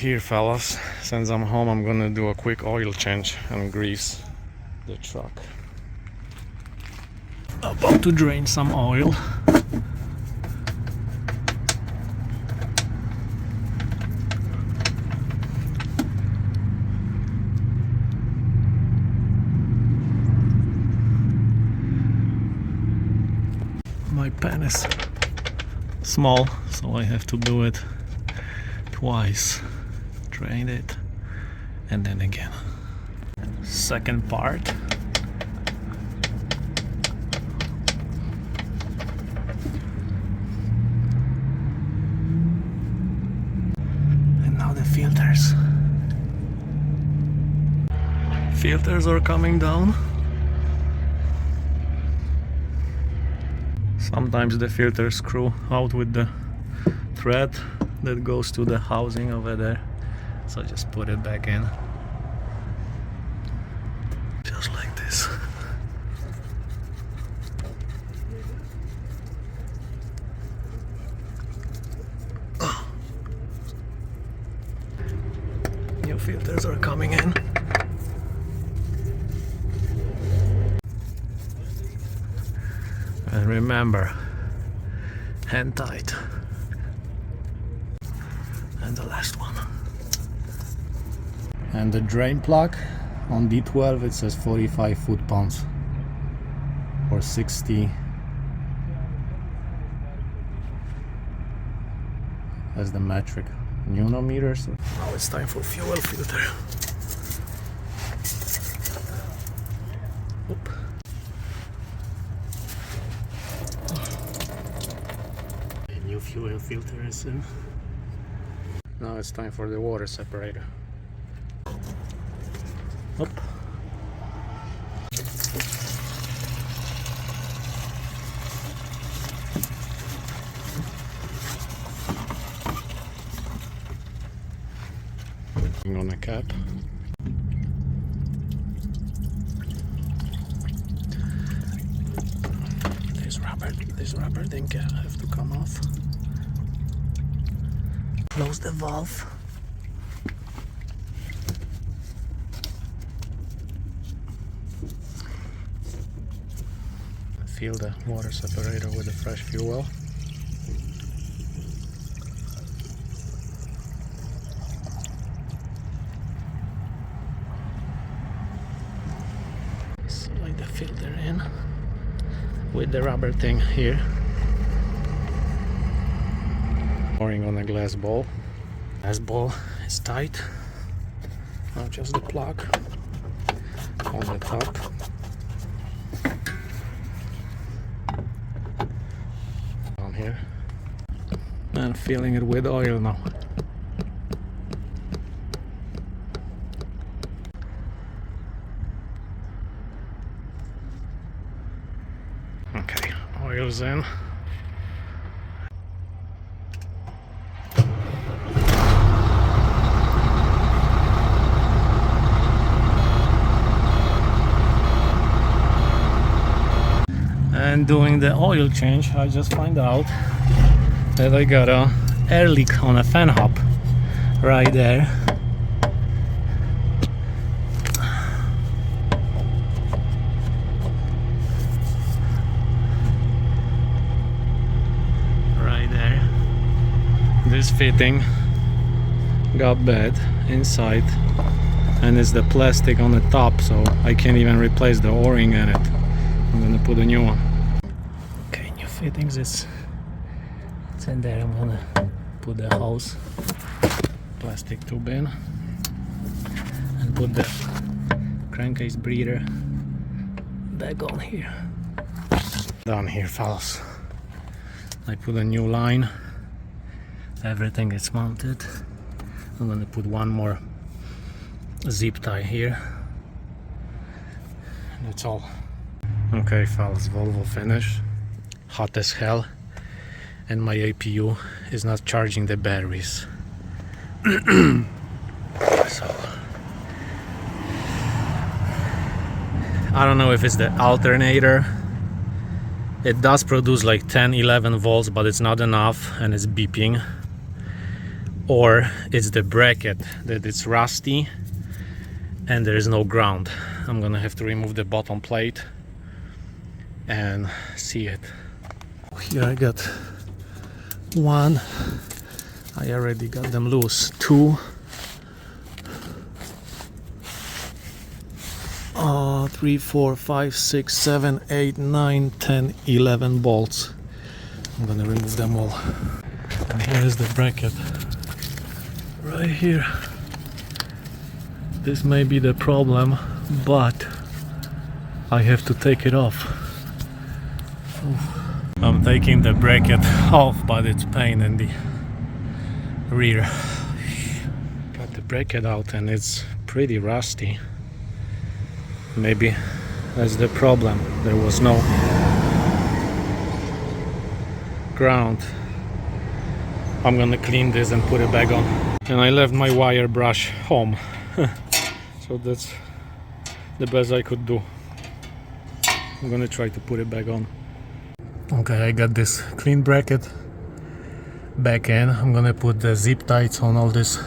here, fellas. Since I'm home, I'm gonna do a quick oil change and grease the truck. About to drain some oil. My pan is small, so I have to do it twice. Drain it and then again. Second part. And now the filters. Filters are coming down. Sometimes the filters screw out with the thread that goes to the housing over there, so just put it back in, just like this. New filters are coming in. And remember, hand tight. And the last one. And the drain plug on D12, it says 45 foot-pounds or 60. That's the metric newtometers. Now it's time for fuel filter. Oop. A new fuel filter is in. Now it's time for the water separator. Up. On the cap. This rubber thing have to come off. Close the valve. Fill the water separator with the fresh fuel. Slide the filter in with the rubber thing here. Pouring on a glass bowl. Glass bowl is tight. Now just the plug on the top. Down here. And filling it with oil now. Okay, oil's in. And doing the oil change, I just find out that I got a air leak on a fan hub right there. Right there. This fitting got bad inside, and it's the plastic on the top, so I can't even replace the O-ring in it. I'm gonna put a new one. Okay, new fittings, it's in there. I'm gonna put the hose plastic tube in and put the crankcase breather back on here. Down here, fellas. I put a new line. Everything is mounted. I'm gonna put one more zip tie here. That's all. Okay, fellas, Volvo finished. Hot as hell, and my APU is not charging the batteries. So I don't know if it's the alternator. It does produce like 10-11 volts, but it's not enough and it's beeping. or it's the bracket that it's rusty and there is no ground. I'm gonna have to remove the bottom plate and see it. Here I got one. I already got them loose. Two. 3, 4, 5, 6, 7, 8, 9, 10, 11 bolts. I'm gonna remove them all. And here is the bracket. Right here. This may be the problem, but I have to take it off. I'm taking the bracket off, but it's pain in the rear. Got the bracket out and it's pretty rusty. Maybe that's the problem. There was no ground. I'm gonna clean this and put it back on. And I left my wire brush home. So that's the best I could do. I'm gonna try to put it back on. Okay, I got this clean bracket back in. I'm gonna put the zip ties on all these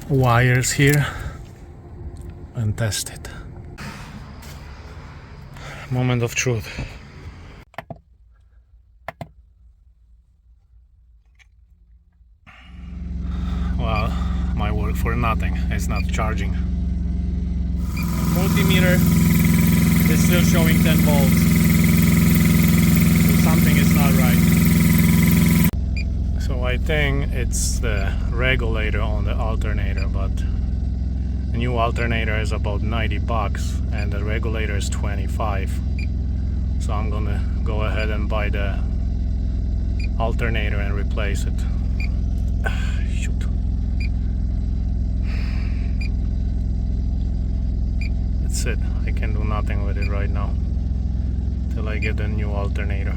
wires here and test it. Moment of truth. Well, my work for nothing. It's not charging. Multimeter is still showing 10 volts. So something is not right. So I think it's the regulator on the alternator, but the new alternator is about 90 bucks and the regulator is 25. So I'm gonna go ahead and buy the alternator and replace it. Shoot. That's it. I can do nothing with it right now till I get a new alternator.